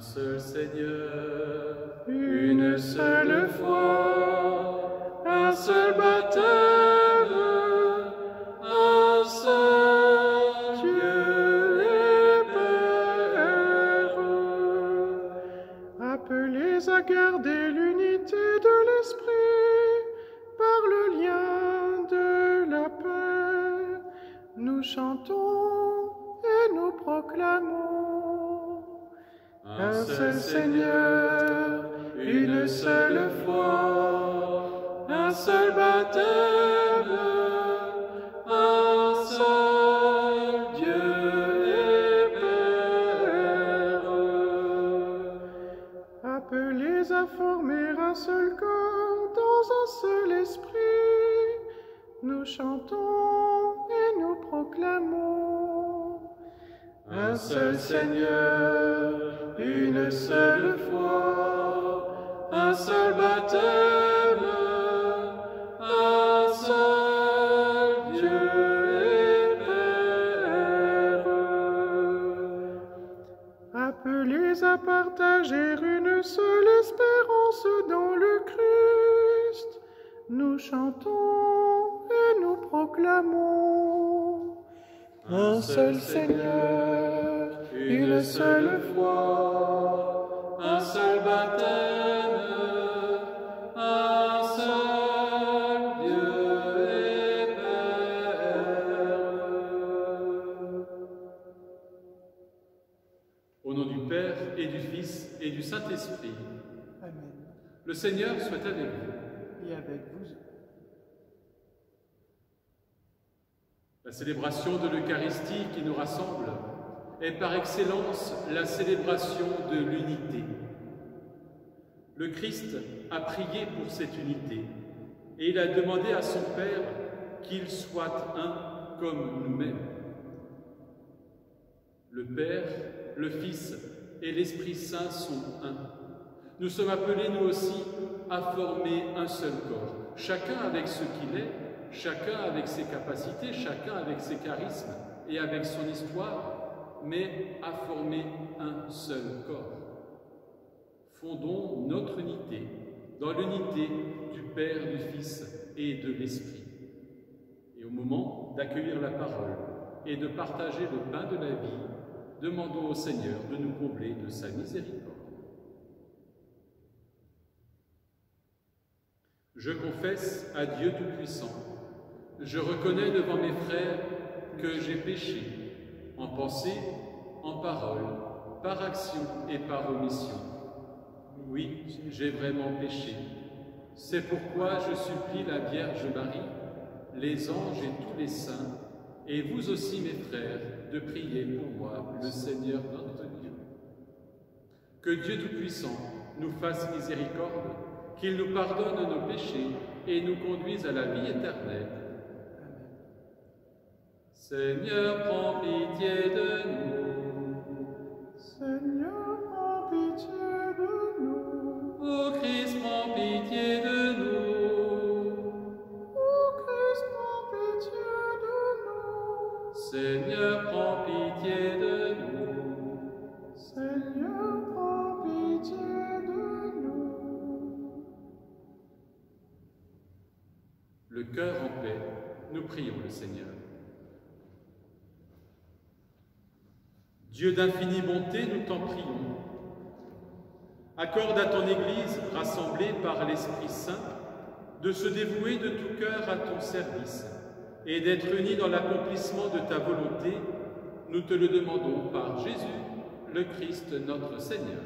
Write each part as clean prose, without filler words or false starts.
seul Seigneur, une seule foi, un seul baptême, un seul Dieu et Père. Appelés à garder l'unité de l'Esprit par le lien de la paix, nous chantons et nous proclamons. Un seul Seigneur, une seule foi, un seul baptême, un seul Dieu et Père. Appelés à former un seul corps dans un seul esprit, nous chantons et nous proclamons. Un seul Seigneur, une seule foi, un seul baptême, un seul Dieu et Père. Appelés à partager une seule espérance dans le Christ, nous chantons et nous proclamons. Un seul Seigneur, une seule foi, un seul baptême, un seul Dieu et Père. Au nom du Père et du Fils et du Saint-Esprit, Amen. le Seigneur soit avec vous. Et avec vous. La célébration de l'Eucharistie qui nous rassemble est par excellence la célébration de l'unité. Le Christ a prié pour cette unité et il a demandé à son Père qu'il soit un comme nous-mêmes. Le Père, le Fils et l'Esprit Saint sont un. Nous sommes appelés nous aussi à former un seul corps, chacun avec ce qu'il est, chacun avec ses capacités, chacun avec ses charismes et avec son histoire, mais à former un seul corps. Fondons notre unité dans l'unité du Père, du Fils et de l'Esprit. Et au moment d'accueillir la parole et de partager le pain de la vie, demandons au Seigneur de nous combler de sa miséricorde. Je confesse à Dieu Tout-Puissant, je reconnais devant mes frères que j'ai péché, en pensée, en parole, par action et par omission. Oui, j'ai vraiment péché. C'est pourquoi je supplie la Vierge Marie, les anges et tous les saints, et vous aussi mes frères, de prier pour moi, le Seigneur notre Dieu. Que Dieu Tout-Puissant nous fasse miséricorde, qu'il nous pardonne nos péchés et nous conduise à la vie éternelle. Seigneur, prends pitié de nous. Seigneur, prends pitié de nous. Ô Christ, prends pitié de nous. Ô Christ, prends pitié de nous. Seigneur, prends pitié de nous. Seigneur, prends pitié de nous. Le cœur en paix, nous prions le Seigneur. Dieu d'infinie bonté, nous t'en prions. Accorde à ton Église, rassemblée par l'Esprit Saint, de se dévouer de tout cœur à ton service et d'être unis dans l'accomplissement de ta volonté. Nous te le demandons par Jésus, le Christ notre Seigneur.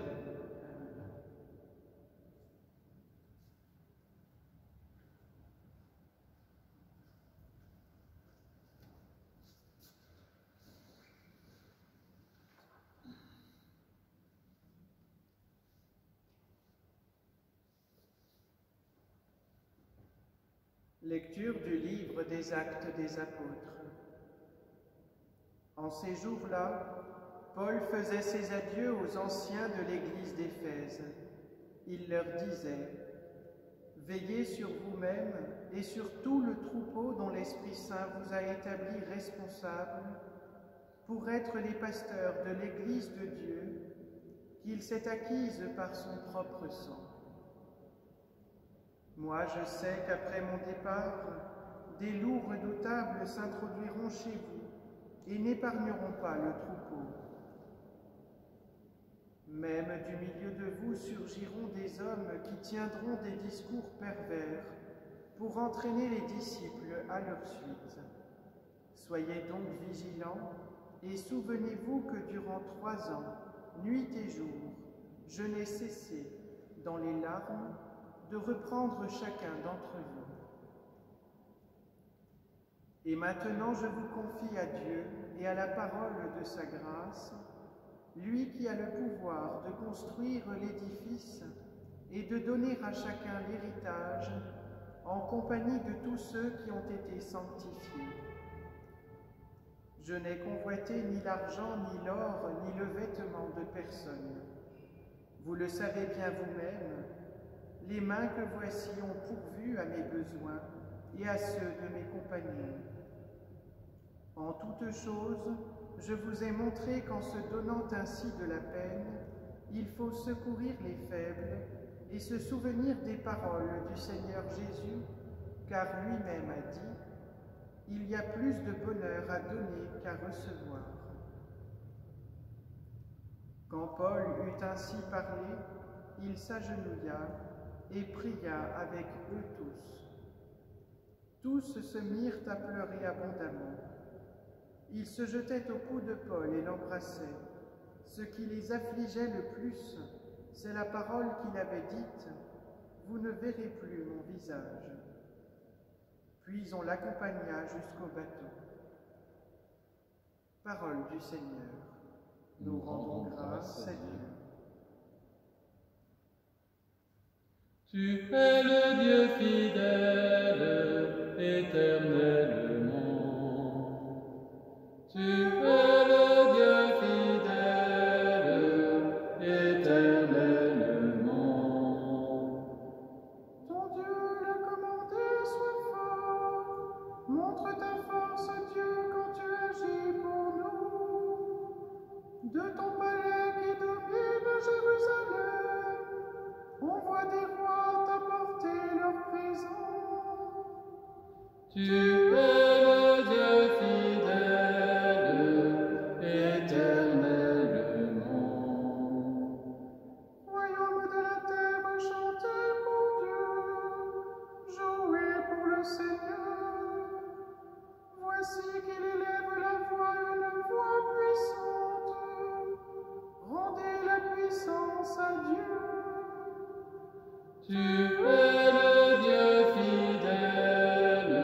Lecture du livre des Actes des Apôtres. En ces jours-là, Paul faisait ses adieux aux anciens de l'église d'Éphèse. Il leur disait « Veillez sur vous-même et sur tout le troupeau dont l'Esprit Saint vous a établis responsables pour être les pasteurs de l'église de Dieu qu'il s'est acquise par son propre sang. Moi, je sais qu'après mon départ, des loups redoutables s'introduiront chez vous et n'épargneront pas le troupeau. Même du milieu de vous surgiront des hommes qui tiendront des discours pervers pour entraîner les disciples à leur suite. Soyez donc vigilants et souvenez-vous que durant 3 ans, nuit et jour, je n'ai cessé, dans les larmes, de reprendre chacun d'entre vous. Et maintenant je vous confie à Dieu et à la parole de sa grâce, lui qui a le pouvoir de construire l'édifice et de donner à chacun l'héritage en compagnie de tous ceux qui ont été sanctifiés. Je n'ai convoité ni l'argent, ni l'or, ni le vêtement de personne. Vous le savez bien vous-même, les mains que voici ont pourvu à mes besoins et à ceux de mes compagnons. En toutes choses, je vous ai montré qu'en se donnant ainsi de la peine, il faut secourir les faibles et se souvenir des paroles du Seigneur Jésus, car lui-même a dit « Il y a plus de bonheur à donner qu'à recevoir ». Quand Paul eut ainsi parlé, il s'agenouilla et pria avec eux tous. Tous se mirent à pleurer abondamment. Ils se jetaient au cou de Paul et l'embrassaient. Ce qui les affligeait le plus, c'est la parole qu'il avait dite « Vous ne verrez plus mon visage ». Puis on l'accompagna jusqu'au bateau. Parole du Seigneur. Nous rendons grâce à Dieu. Tu es le Dieu fidèle, éternellement. Tu es le Dieu fidèle, éternellement. Ton Dieu l'a commandé, sois fort. Montre ta force, Dieu, quand tu agis pour nous. De ton palais qui domine Jérusalem, on voit des rois t'apporter leur présent. Tu es le Dieu fidèle, éternellement. Royaume de la terre, chantez pour Dieu, jouez pour le Seigneur. Voici qu'il élève la voix, une voix puissante. Rendez la puissance à Dieu. Tu es le Dieu fidèle,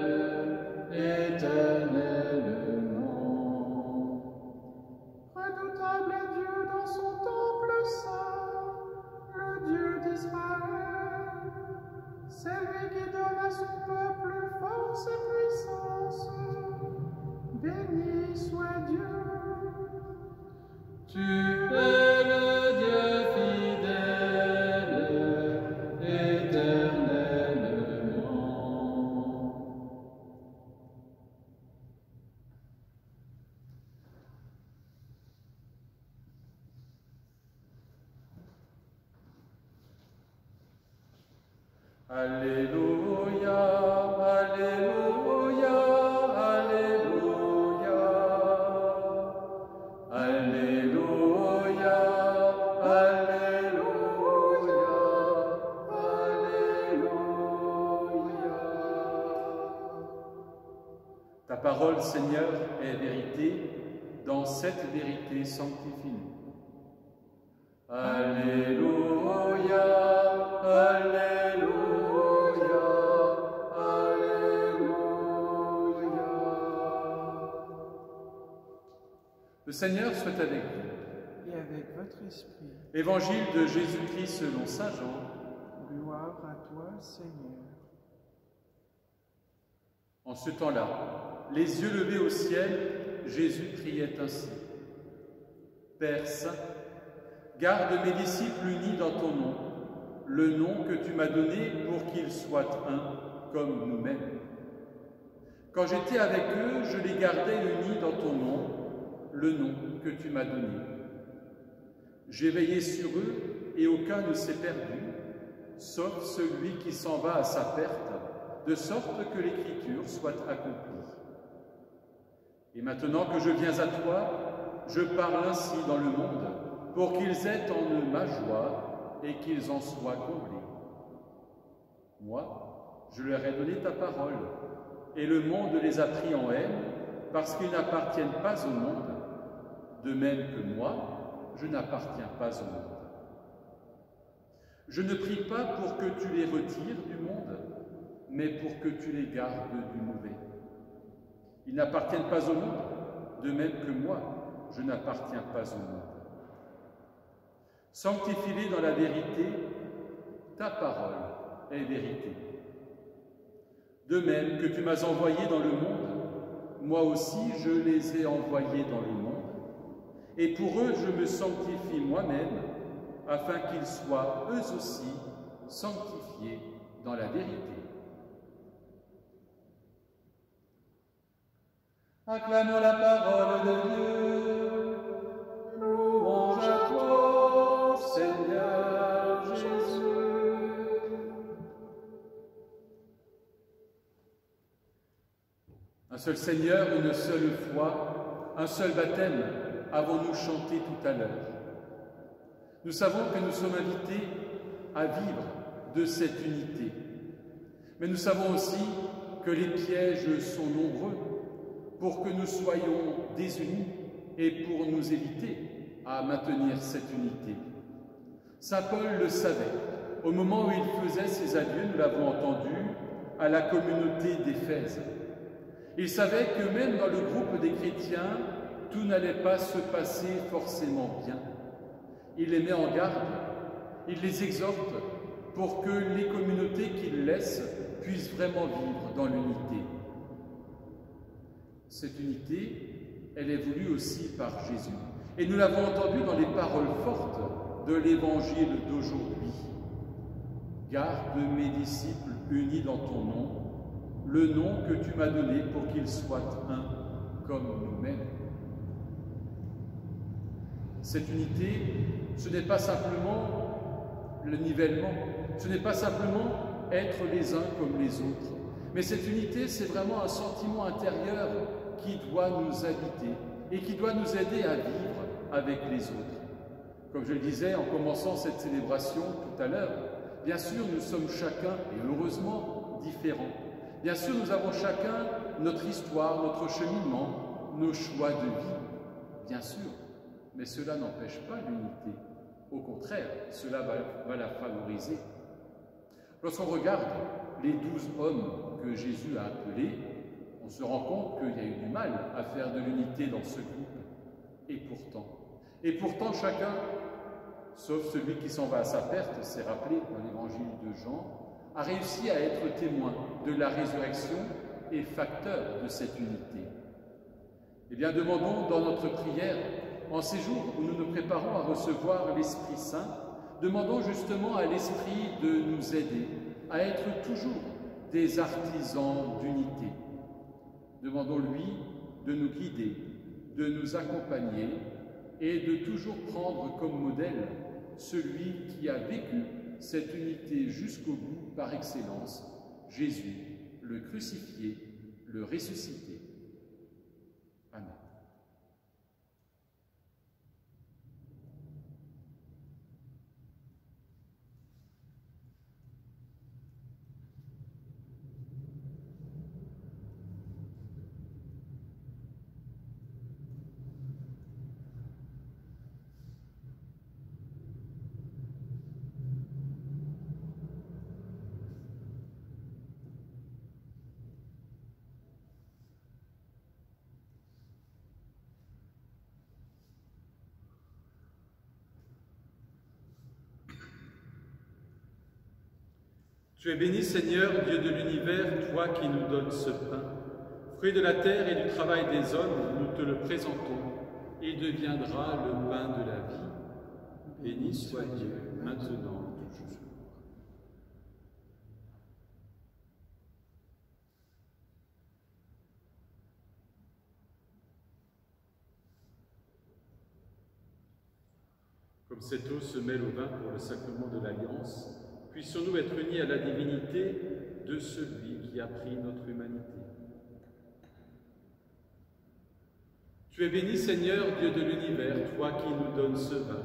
éternellement. Redoutable est Dieu dans son temple saint, le Dieu d'Israël. C'est lui qui donne à son peuple force et puissance. Béni soit Dieu. Tu es le Dieu fidèle, éternellement. Alléluia, Alléluia, Alléluia. Alléluia, Alléluia, Alléluia. Ta parole, Seigneur, est vérité. Dans cette vérité, sanctifie-nous. Alléluia, Alléluia, Alléluia. Le Seigneur soit avec vous. Et avec votre esprit. Évangile de Jésus-Christ selon saint Jean. Gloire à toi, Seigneur. En ce temps-là, les yeux levés au ciel, Jésus priait ainsi. Père Saint, garde mes disciples unis dans ton nom, le nom que tu m'as donné pour qu'ils soient un, comme nous-mêmes. Quand j'étais avec eux, je les gardais unis dans ton nom, le nom que tu m'as donné. J'ai veillé sur eux et aucun ne s'est perdu, sauf celui qui s'en va à sa perte, de sorte que l'Écriture soit accomplie. Et maintenant que je viens à toi, je parle ainsi dans le monde, pour qu'ils aient en eux ma joie et qu'ils en soient comblés. Moi, je leur ai donné ta parole, et le monde les a pris en haine, parce qu'ils n'appartiennent pas au monde, de même que moi, je n'appartiens pas au monde. Je ne prie pas pour que tu les retires du monde, mais pour que tu les gardes du mauvais. Ils n'appartiennent pas au monde, de même que moi, je n'appartiens pas au monde. Sanctifie-les dans la vérité, ta parole est vérité. De même que tu m'as envoyé dans le monde, moi aussi je les ai envoyés dans le monde, et pour eux je me sanctifie moi-même, afin qu'ils soient eux aussi sanctifiés dans la vérité. Acclamons la parole de Dieu. Louange à toi, Seigneur Jésus. Un seul Seigneur, une seule foi, un seul baptême, avons-nous chanté tout à l'heure. Nous savons que nous sommes invités à vivre de cette unité. Mais nous savons aussi que les pièges sont nombreux pour que nous soyons désunis et pour nous éviter à maintenir cette unité. Saint Paul le savait. Au moment où il faisait ses adieux, nous l'avons entendu, à la communauté d'Éphèse. Il savait que même dans le groupe des chrétiens, tout n'allait pas se passer forcément bien. Il les met en garde, il les exhorte pour que les communautés qu'il laisse puissent vraiment vivre dans l'unité. Cette unité, elle est voulue aussi par Jésus. Et nous l'avons entendu dans les paroles fortes de l'Évangile d'aujourd'hui. Garde mes disciples unis dans ton nom, le nom que tu m'as donné pour qu'ils soient un comme nous-mêmes. Cette unité, ce n'est pas simplement le nivellement, ce n'est pas simplement être les uns comme les autres, mais cette unité, c'est vraiment un sentiment intérieur qui doit nous habiter et qui doit nous aider à vivre avec les autres. Comme je le disais en commençant cette célébration tout à l'heure, bien sûr, nous sommes chacun, et heureusement, différents. Bien sûr, nous avons chacun notre histoire, notre cheminement, nos choix de vie, bien sûr. Mais cela n'empêche pas l'unité. Au contraire, cela va la favoriser. Lorsqu'on regarde les 12 hommes que Jésus a appelés, on se rend compte qu'il y a eu du mal à faire de l'unité dans ce groupe. Et pourtant chacun, sauf celui qui s'en va à sa perte, c'est rappelé dans l'évangile de Jean, a réussi à être témoin de la résurrection et facteur de cette unité. Eh bien, demandons dans notre prière, en ces jours où nous nous préparons à recevoir l'Esprit Saint, demandons justement à l'Esprit de nous aider à être toujours des artisans d'unité. Demandons-lui de nous guider, de nous accompagner et de toujours prendre comme modèle celui qui a vécu cette unité jusqu'au bout par excellence, Jésus, le crucifié, le ressuscité. Amen. Tu es béni, Seigneur, Dieu de l'univers, toi qui nous donnes ce pain. Fruit de la terre et du travail des hommes, nous te le présentons. Il deviendra le pain de la vie. Béni soit Dieu, maintenant et toujours. Comme cette eau se mêle au vin pour le sacrement de l'Alliance, puissions-nous être unis à la divinité de celui qui a pris notre humanité. Tu es béni, Seigneur, Dieu de l'univers, toi qui nous donnes ce vin.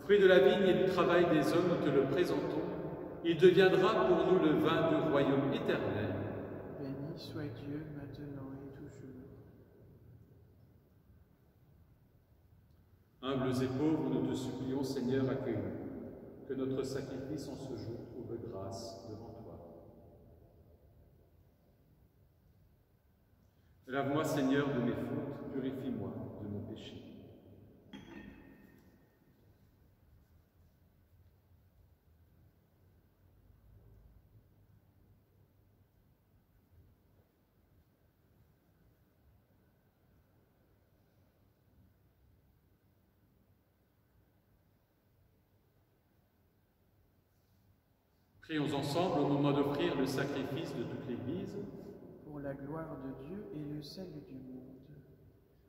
Fruit de la vigne et du travail des hommes, nous te le présentons. Il deviendra pour nous le vin du royaume éternel. Béni soit Dieu maintenant et toujours. Humbles et pauvres, nous te supplions, Seigneur, accueille-nous, que notre sacrifice en ce jour trouve grâce devant toi. Lave-moi, Seigneur, de mes fautes, purifie-moi de mon péché. Prions ensemble au moment d'offrir le sacrifice de toute l'Église. Pour la gloire de Dieu et le salut du monde.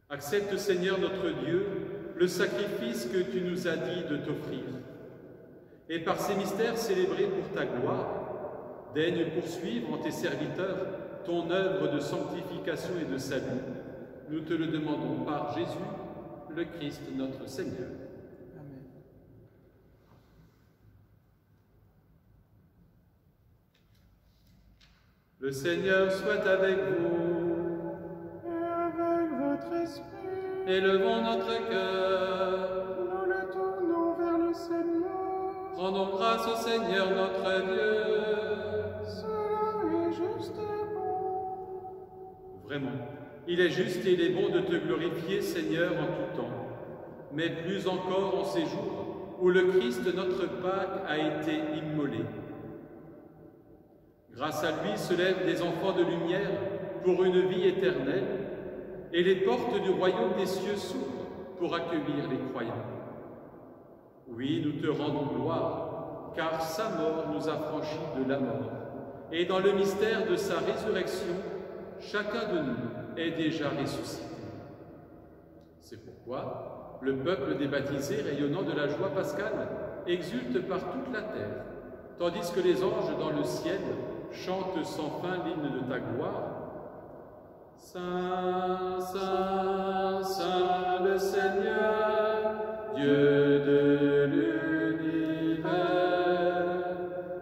Accepte, Seigneur notre Dieu, le sacrifice que tu nous as dit de t'offrir. Et par ces mystères célébrés pour ta gloire, daigne poursuivre en tes serviteurs ton œuvre de sanctification et de salut. Nous te le demandons par Jésus, le Christ notre Seigneur. Amen. Le Seigneur soit avec vous. Et avec votre esprit, Élevons notre cœur. nous le tournons vers le Seigneur. Rendons grâce au Seigneur notre Dieu. Cela est juste et bon. Vraiment, il est juste et il est bon de te glorifier, Seigneur, en tout temps, mais plus encore en ces jours où le Christ, notre Pâque, a été immolé. Grâce à lui se lèvent des enfants de lumière pour une vie éternelle, et les portes du royaume des cieux s'ouvrent pour accueillir les croyants. Oui, nous te rendons gloire, car sa mort nous a franchis de la mort, et dans le mystère de sa résurrection, chacun de nous est déjà ressuscité. C'est pourquoi le peuple des baptisés, rayonnant de la joie pascale, exulte par toute la terre, tandis que les anges dans le ciel chantent sans fin l'hymne de ta gloire. Saint, Saint, Saint le Seigneur, Dieu de l'univers,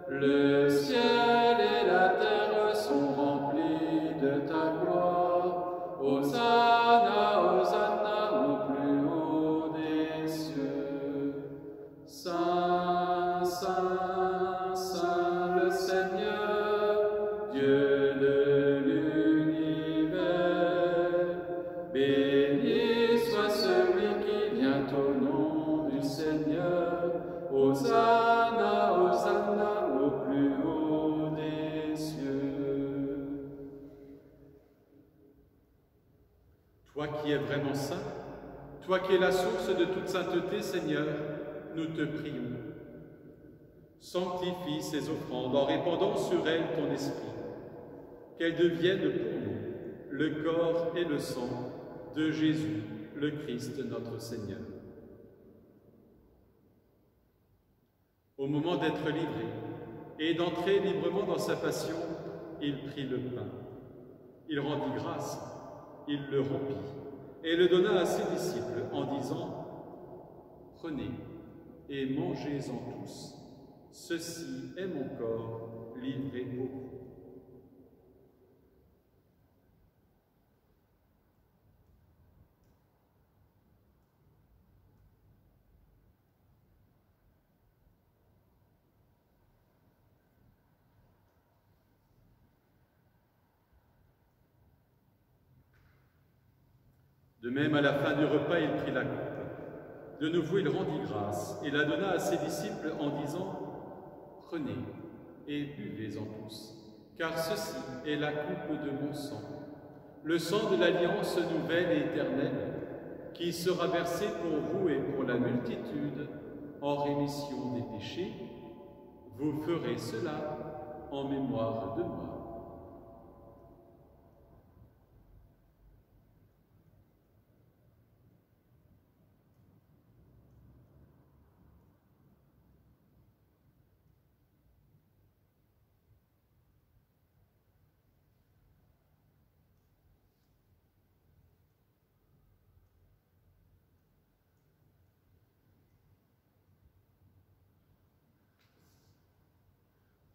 le ciel et la terre sont remplis de ta gloire. Hosanna, Hosanna au plus haut des cieux. Saint, Saint, Saint le Seigneur, Dieu de l'univers, béni soit celui qui vient au nom du Seigneur. Hosanna, Hosanna au plus haut des cieux. Toi qui es vraiment saint, toi qui es la source de toute sainteté, Seigneur, nous te prions. Sanctifie ces offrandes en répandant sur elles ton esprit, qu'elles deviennent pour nous le corps et le sang de Jésus, le Christ notre Seigneur. Au moment d'être livré et d'entrer librement dans sa passion, il prit le pain. Il rendit grâce, il le rompit et le donna à ses disciples en disant « Prenez et mangez-en tous. Ceci est mon corps livré pour vous. » De même, à la fin du repas, il prit la coupe. De nouveau, il rendit grâce et la donna à ses disciples en disant « Prenez et buvez-en tous, car ceci est la coupe de mon sang, le sang de l'alliance nouvelle et éternelle, qui sera versé pour vous et pour la multitude en rémission des péchés. Vous ferez cela en mémoire de moi. »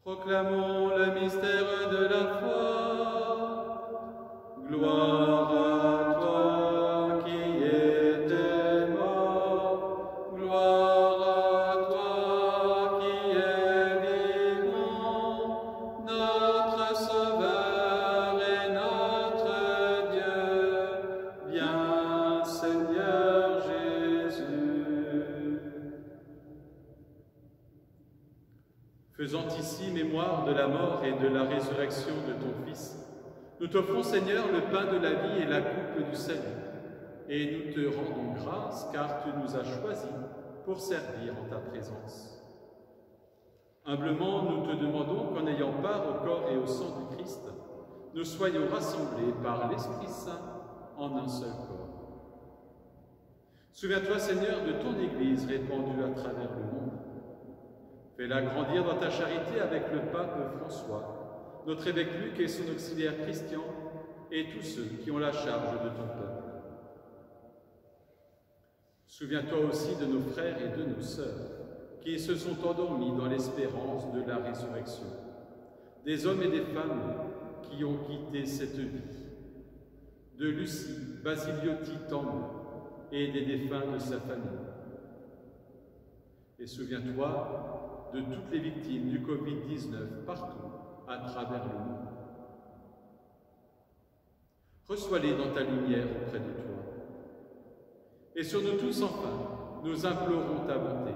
Proclamons le mystère de la foi. Gloire à toi qui étais mort. Gloire à toi qui es vivant. Notre Sauveur et notre Dieu. Viens, Seigneur Jésus. Faisant ici mémoire de la mort et de la résurrection de ton Fils, nous t'offrons, Seigneur, le pain de la vie et la coupe du salut, et nous te rendons grâce car tu nous as choisis pour servir en ta présence. Humblement, nous te demandons qu'en ayant part au corps et au sang du Christ, nous soyons rassemblés par l'Esprit Saint en un seul corps. Souviens-toi, Seigneur, de ton Église répandue à travers le monde. Fais-la grandir dans ta charité avec le pape François, notre évêque Luc et son auxiliaire Christian, et tous ceux qui ont la charge de ton peuple. Souviens-toi aussi de nos frères et de nos sœurs, qui se sont endormis dans l'espérance de la résurrection, des hommes et des femmes qui ont quitté cette vie, de Lucie Basiliotti Tambo et des défunts de sa famille. Et souviens-toi de toutes les victimes du Covid-19 partout à travers le monde. Reçois-les dans ta lumière auprès de toi. Et sur nous tous, enfin, nous implorons ta bonté.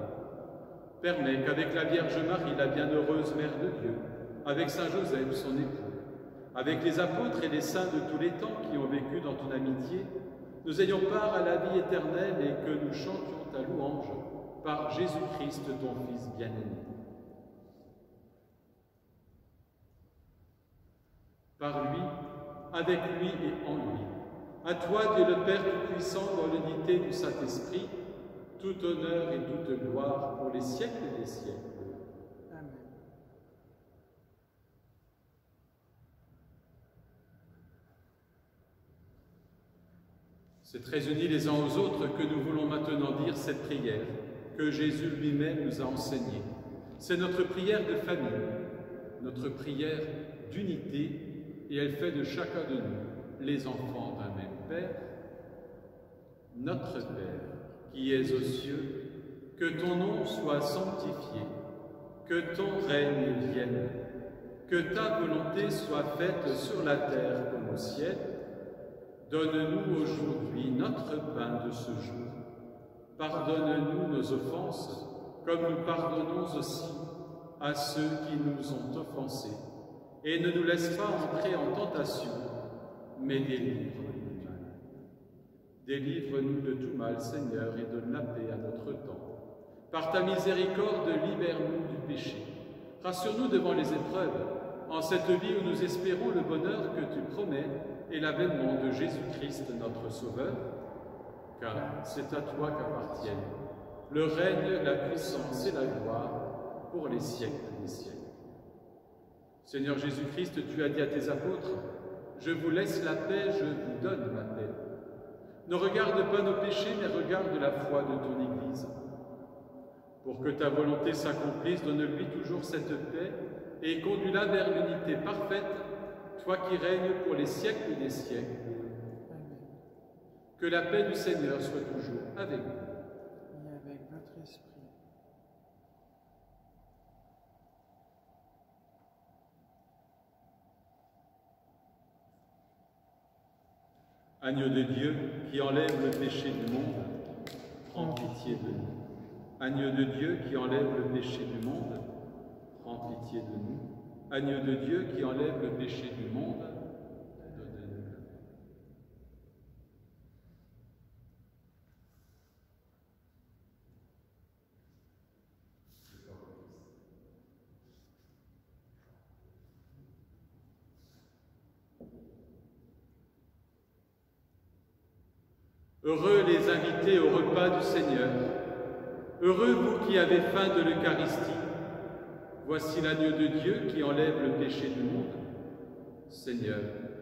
Permets qu'avec la Vierge Marie, la bienheureuse Mère de Dieu, avec Saint Joseph, son époux, avec les apôtres et les saints de tous les temps qui ont vécu dans ton amitié, nous ayons part à la vie éternelle et que nous chantions ta louange par Jésus-Christ, ton Fils bien-aimé. Par lui, avec lui et en lui, à toi, Dieu le Père Tout-Puissant, dans l'unité du Saint-Esprit, tout honneur et toute gloire pour les siècles des siècles. Amen. C'est très unis les uns aux autres que nous voulons maintenant dire cette prière que Jésus lui-même nous a enseignée. C'est notre prière de famille, notre prière d'unité, et elle fait de chacun de nous les enfants d'un même Père. Notre Père, qui es aux cieux, que ton nom soit sanctifié, que ton règne vienne, que ta volonté soit faite sur la terre comme au ciel. Donne-nous aujourd'hui notre pain de ce jour. Pardonne-nous nos offenses, comme nous pardonnons aussi à ceux qui nous ont offensés. Et ne nous laisse pas entrer en tentation, mais délivre-nous du mal. Délivre-nous de tout mal, Seigneur, et donne la paix à notre temps. Par ta miséricorde, libère-nous du péché. Rassure-nous devant les épreuves, en cette vie où nous espérons le bonheur que tu promets et l'avènement de Jésus-Christ, notre Sauveur, car c'est à toi qu'appartiennent le règne, la puissance et la gloire pour les siècles des siècles. Seigneur Jésus-Christ, tu as dit à tes apôtres, « Je vous laisse la paix, je vous donne la paix. » Ne regarde pas nos péchés, mais regarde la foi de ton Église. Pour que ta volonté s'accomplisse, donne-lui toujours cette paix et conduis-la vers l'unité parfaite, toi qui règnes pour les siècles des siècles. Que la paix du Seigneur soit toujours avec vous. Et avec votre esprit. Agneau de Dieu, qui enlève le péché du monde, prends pitié de nous. Agneau de Dieu, qui enlève le péché du monde, prends pitié de nous. Agneau de Dieu, qui enlève le péché du monde, donne-nous la paix. Heureux les invités au repas du Seigneur. Heureux vous qui avez faim de l'Eucharistie. Voici l'agneau de Dieu qui enlève le péché du monde. Seigneur,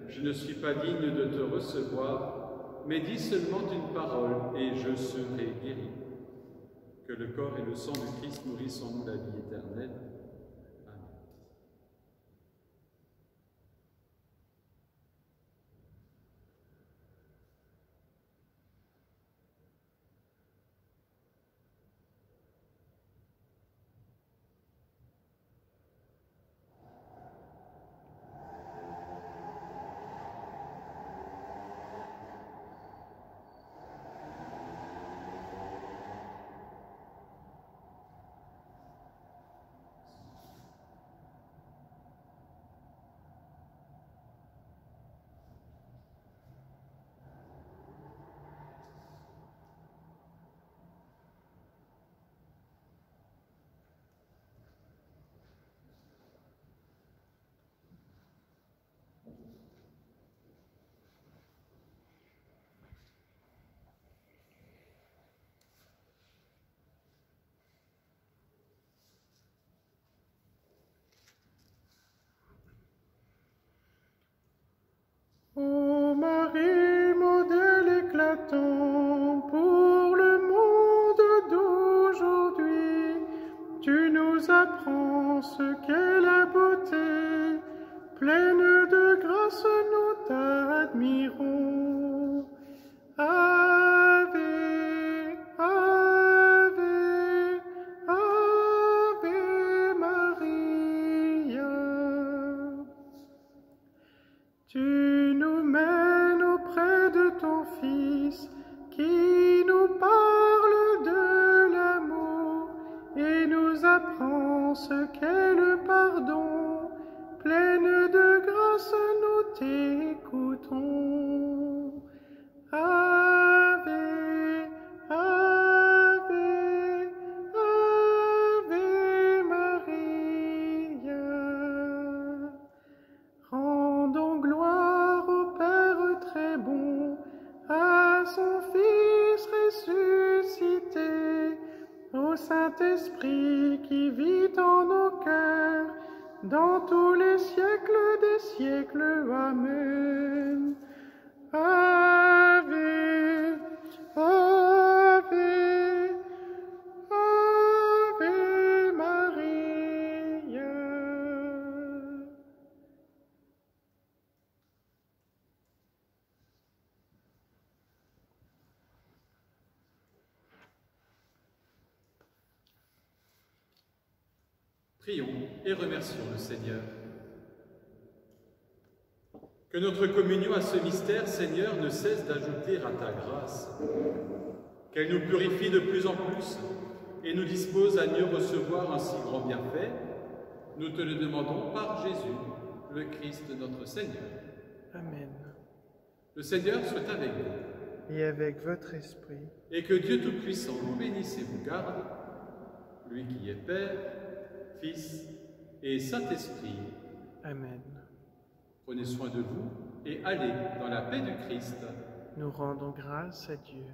je ne suis pas digne de te recevoir, mais dis seulement une parole et je serai guéri. Que le corps et le sang du Christ nourrissent en nous la vie éternelle. Amen. nous t'admirons. Ave, Ave, Ave Maria. Tu nous mènes auprès de ton Fils, qui nous parle de l'amour et nous apprend ce qu'est le pardon. Pleine de grâce, nous t'écoutons. Ave, Ave, Ave Maria. Rendons gloire au Père très bon, à son Fils ressuscité, au Saint-Esprit qui vit en nos cœurs, dans tous les siècles des siècles. Amen. Ave, Ave, Ave Maria. Prions et remercions le Seigneur. Que notre communion à ce mystère, Seigneur, ne cesse d'ajouter à ta grâce. Qu'elle nous purifie de plus en plus et nous dispose à mieux recevoir un si grand bienfait. Nous te le demandons par Jésus, le Christ notre Seigneur. Amen. Le Seigneur soit avec vous. Et avec votre esprit. Et que Dieu Tout-Puissant vous bénisse et vous garde, lui qui est Père, Fils et Saint-Esprit. Amen. Prenez soin de vous et allez dans la paix du Christ. Nous rendons grâce à Dieu.